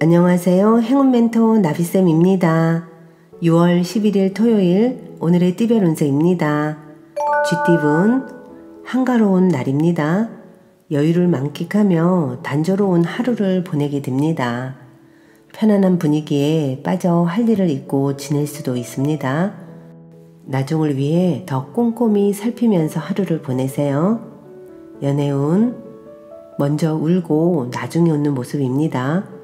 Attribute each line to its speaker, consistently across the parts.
Speaker 1: 안녕하세요. 행운 멘토 나비쌤입니다. 6월 11일 토요일 오늘의 띠별 운세입니다. 쥐띠분 한가로운 날입니다. 여유를 만끽하며 단조로운 하루를 보내게 됩니다. 편안한 분위기에 빠져 할 일을 잊고 지낼 수도 있습니다. 나중을 위해 더 꼼꼼히 살피면서 하루를 보내세요. 연애운 먼저 울고 나중에 웃는 모습입니다.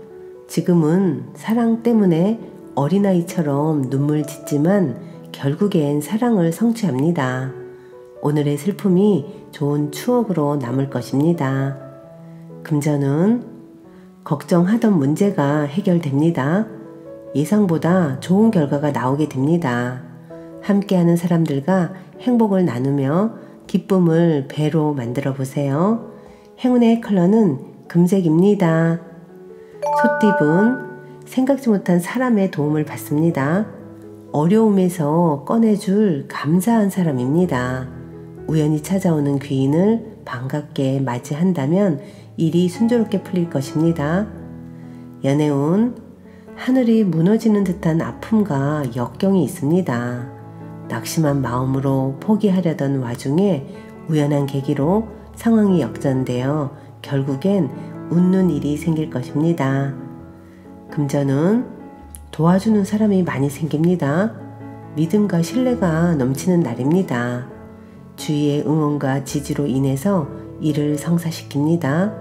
Speaker 1: 지금은 사랑 때문에 어린아이처럼 눈물 짓지만 결국엔 사랑을 성취합니다. 오늘의 슬픔이 좋은 추억으로 남을 것입니다. 금전은 걱정하던 문제가 해결됩니다. 예상보다 좋은 결과가 나오게 됩니다. 함께하는 사람들과 행복을 나누며 기쁨을 배로 만들어 보세요. 행운의 컬러는 금색입니다. 소띠분 생각지 못한 사람의 도움을 받습니다. 어려움에서 꺼내줄 감사한 사람입니다. 우연히 찾아오는 귀인을 반갑게 맞이한다면 일이 순조롭게 풀릴 것입니다. 연애운 하늘이 무너지는 듯한 아픔과 역경이 있습니다. 낙심한 마음으로 포기하려던 와중에 우연한 계기로 상황이 역전되어 결국엔 웃는 일이 생길 것입니다. 금전은 도와주는 사람이 많이 생깁니다. 믿음과 신뢰가 넘치는 날입니다. 주위의 응원과 지지로 인해서 일을 성사시킵니다.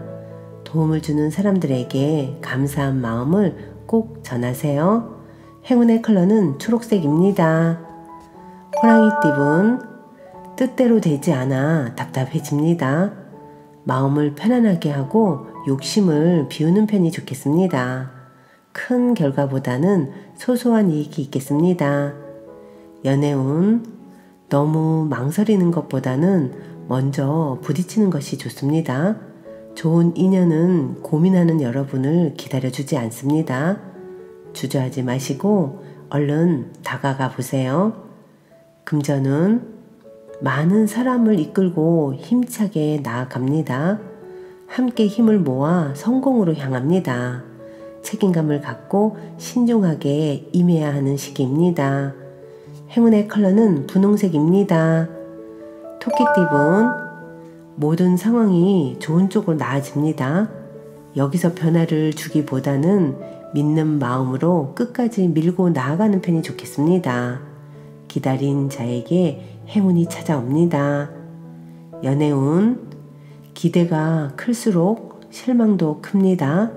Speaker 1: 도움을 주는 사람들에게 감사한 마음을 꼭 전하세요. 행운의 컬러는 초록색입니다. 호랑이띠분 뜻대로 되지 않아 답답해집니다. 마음을 편안하게 하고 욕심을 비우는 편이 좋겠습니다. 큰 결과보다는 소소한 이익이 있겠습니다. 연애운 너무 망설이는 것보다는 먼저 부딪히는 것이 좋습니다. 좋은 인연은 고민하는 여러분을 기다려주지 않습니다. 주저하지 마시고 얼른 다가가 보세요. 금전은 많은 사람을 이끌고 힘차게 나아갑니다. 함께 힘을 모아 성공으로 향합니다. 책임감을 갖고 신중하게 임해야 하는 시기입니다. 행운의 컬러는 분홍색입니다. 토끼띠분 모든 상황이 좋은 쪽으로 나아집니다. 여기서 변화를 주기보다는 믿는 마음으로 끝까지 밀고 나아가는 편이 좋겠습니다. 기다린 자에게 행운이 찾아옵니다. 연애운 기대가 클수록 실망도 큽니다.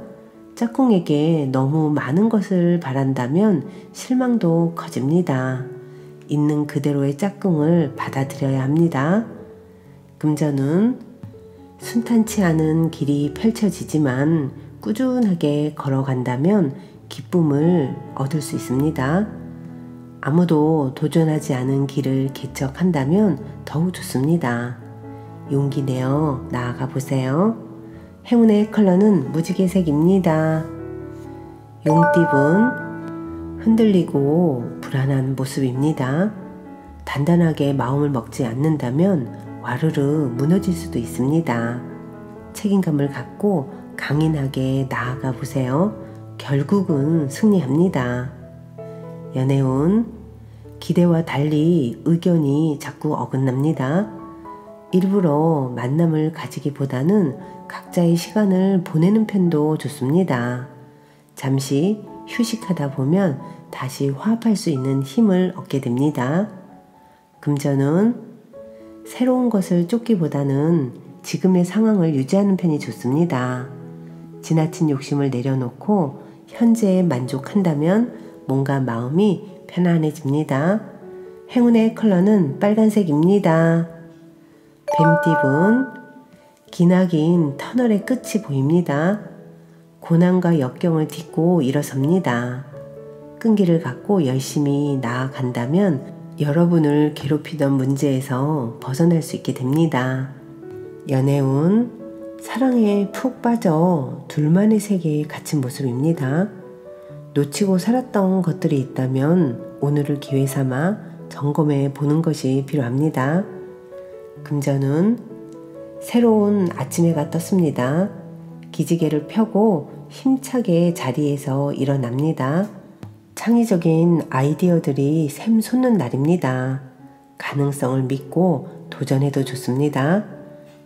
Speaker 1: 짝꿍에게 너무 많은 것을 바란다면 실망도 커집니다. 있는 그대로의 짝꿍을 받아들여야 합니다. 금전은 순탄치 않은 길이 펼쳐지지만 꾸준하게 걸어간다면 기쁨을 얻을 수 있습니다. 아무도 도전하지 않은 길을 개척한다면 더욱 좋습니다. 용기 내어 나아가 보세요. 행운의 컬러는 무지개색입니다. 용띠분 흔들리고 불안한 모습입니다. 단단하게 마음을 먹지 않는다면 와르르 무너질 수도 있습니다. 책임감을 갖고 강인하게 나아가 보세요. 결국은 승리합니다. 연애운 기대와 달리 의견이 자꾸 어긋납니다. 일부러 만남을 가지기보다는 각자의 시간을 보내는 편도 좋습니다. 잠시 휴식하다 보면 다시 화합할 수 있는 힘을 얻게 됩니다. 금전은 새로운 것을 쫓기보다는 지금의 상황을 유지하는 편이 좋습니다. 지나친 욕심을 내려놓고 현재에 만족한다면 뭔가 마음이 편안해집니다. 행운의 컬러는 빨간색입니다. 뱀띠분 기나긴 터널의 끝이 보입니다. 고난과 역경을 딛고 일어섭니다. 끈기를 갖고 열심히 나아간다면 여러분을 괴롭히던 문제에서 벗어날 수 있게 됩니다. 연애운 사랑에 푹 빠져 둘만의 세계에 갇힌 모습입니다. 놓치고 살았던 것들이 있다면 오늘을 기회 삼아 점검해 보는 것이 필요합니다. 금전은 새로운 아침 해가 떴습니다. 기지개를 펴고 힘차게 자리에서 일어납니다. 창의적인 아이디어들이 샘솟는 날입니다. 가능성을 믿고 도전해도 좋습니다.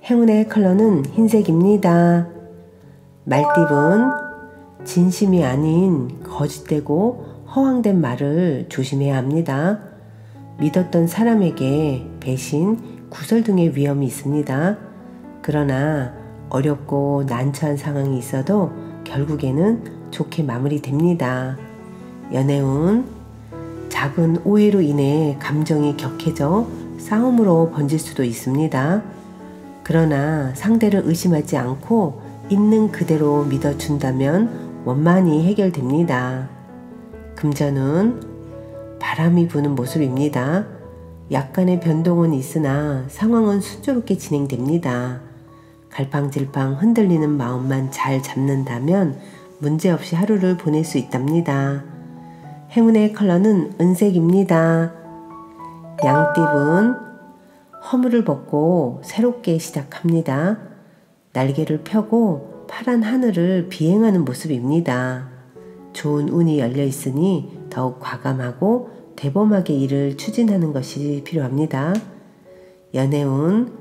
Speaker 1: 행운의 컬러는 흰색입니다. 말띠분, 진심이 아닌 거짓되고 허황된 말을 조심해야 합니다. 믿었던 사람에게 배신, 구설 등의 위험이 있습니다. 그러나 어렵고 난처한 상황이 있어도 결국에는 좋게 마무리됩니다. 연애운, 작은 오해로 인해 감정이 격해져 싸움으로 번질 수도 있습니다. 그러나 상대를 의심하지 않고 있는 그대로 믿어준다면 원만히 해결됩니다. 금전운, 바람이 부는 모습입니다. 약간의 변동은 있으나 상황은 순조롭게 진행됩니다. 갈팡질팡 흔들리는 마음만 잘 잡는다면 문제없이 하루를 보낼 수 있답니다. 행운의 컬러는 은색입니다. 양띠분, 허물을 벗고 새롭게 시작합니다. 날개를 펴고 파란 하늘을 비행하는 모습입니다. 좋은 운이 열려 있으니 더욱 과감하고 대범하게 일을 추진하는 것이 필요합니다. 연애운,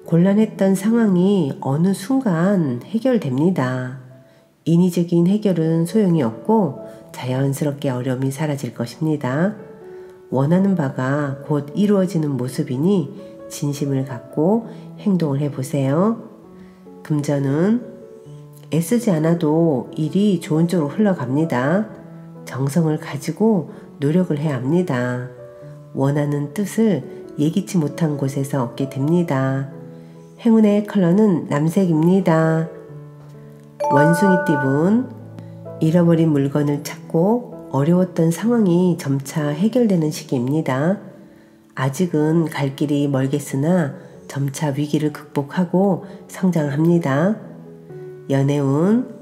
Speaker 1: 곤란했던 상황이 어느 순간 해결됩니다. 인위적인 해결은 소용이 없고 자연스럽게 어려움이 사라질 것입니다. 원하는 바가 곧 이루어지는 모습이니 진심을 갖고 행동을 해보세요. 금전은 애쓰지 않아도 일이 좋은 쪽으로 흘러갑니다. 정성을 가지고 노력을 해야 합니다. 원하는 뜻을 예기치 못한 곳에서 얻게 됩니다. 행운의 컬러는 남색입니다. 원숭이띠분, 잃어버린 물건을 찾고 어려웠던 상황이 점차 해결되는 시기입니다. 아직은 갈 길이 멀겠으나 점차 위기를 극복하고 성장합니다. 연애운,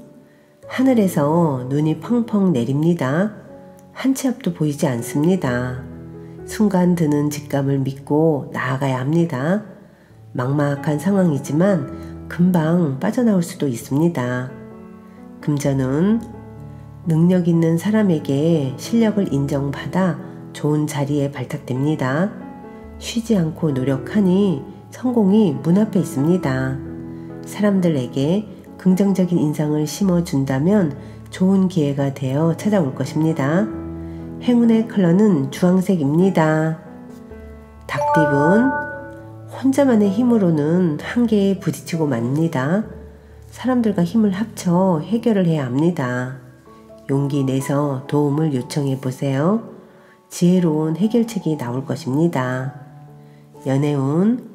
Speaker 1: 하늘에서 눈이 펑펑 내립니다. 한 치 앞도 보이지 않습니다. 순간 드는 직감을 믿고 나아가야 합니다. 막막한 상황이지만 금방 빠져나올 수도 있습니다. 금전운, 능력 있는 사람에게 실력을 인정받아 좋은 자리에 발탁됩니다. 쉬지 않고 노력하니 성공이 문 앞에 있습니다. 사람들에게 긍정적인 인상을 심어준다면 좋은 기회가 되어 찾아올 것입니다. 행운의 컬러는 주황색입니다. 닭띠분, 혼자만의 힘으로는 한계에 부딪히고 맙니다. 사람들과 힘을 합쳐 해결을 해야 합니다. 용기 내서 도움을 요청해 보세요. 지혜로운 해결책이 나올 것입니다. 연애운,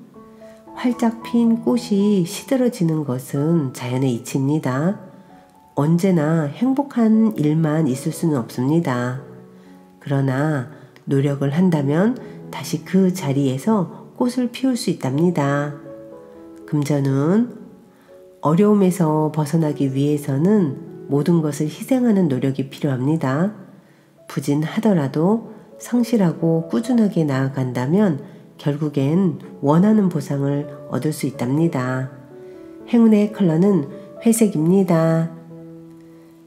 Speaker 1: 활짝 핀 꽃이 시들어지는 것은 자연의 이치입니다. 언제나 행복한 일만 있을 수는 없습니다. 그러나 노력을 한다면 다시 그 자리에서 꽃을 피울 수 있답니다. 금전운, 어려움에서 벗어나기 위해서는 모든 것을 희생하는 노력이 필요합니다. 부진하더라도 성실하고 꾸준하게 나아간다면 결국엔 원하는 보상을 얻을 수 있답니다. 행운의 컬러는 회색입니다.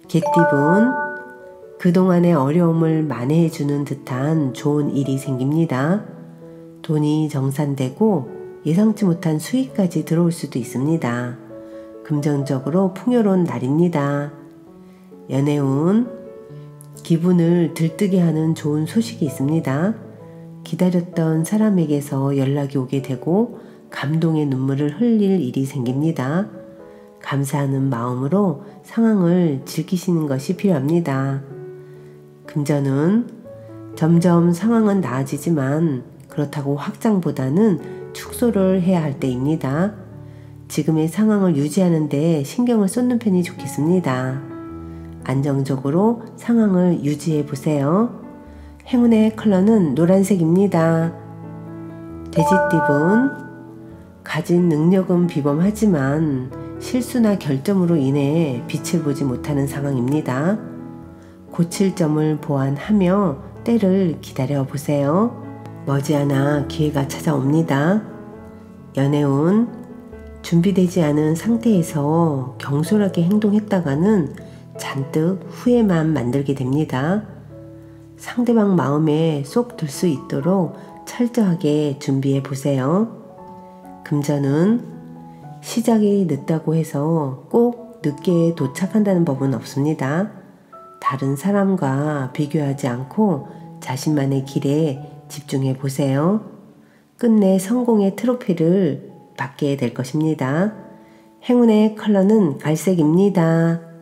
Speaker 1: 개띠분, 그동안의 어려움을 만회해주는 듯한 좋은 일이 생깁니다. 돈이 정산되고 예상치 못한 수익까지 들어올 수도 있습니다. 금전적으로 풍요로운 날입니다. 연애운, 기분을 들뜨게 하는 좋은 소식이 있습니다. 기다렸던 사람에게서 연락이 오게 되고 감동의 눈물을 흘릴 일이 생깁니다. 감사하는 마음으로 상황을 즐기시는 것이 필요합니다. 금전은 점점 상황은 나아지지만 그렇다고 확장보다는 축소를 해야 할 때입니다. 지금의 상황을 유지하는 데 신경을 쏟는 편이 좋겠습니다. 안정적으로 상황을 유지해 보세요. 행운의 컬러는 노란색입니다. 돼지띠분, 가진 능력은 비범하지만 실수나 결점으로 인해 빛을 보지 못하는 상황입니다. 고칠 점을 보완하며 때를 기다려 보세요. 머지않아 기회가 찾아옵니다. 연애운, 준비되지 않은 상태에서 경솔하게 행동했다가는 잔뜩 후회만 만들게 됩니다. 상대방 마음에 쏙 들 수 있도록 철저하게 준비해 보세요. 금전은 시작이 늦다고 해서 꼭 늦게 도착한다는 법은 없습니다. 다른 사람과 비교하지 않고 자신만의 길에 집중해 보세요. 끝내 성공의 트로피를 받게 될 것입니다. 행운의 컬러는 갈색입니다.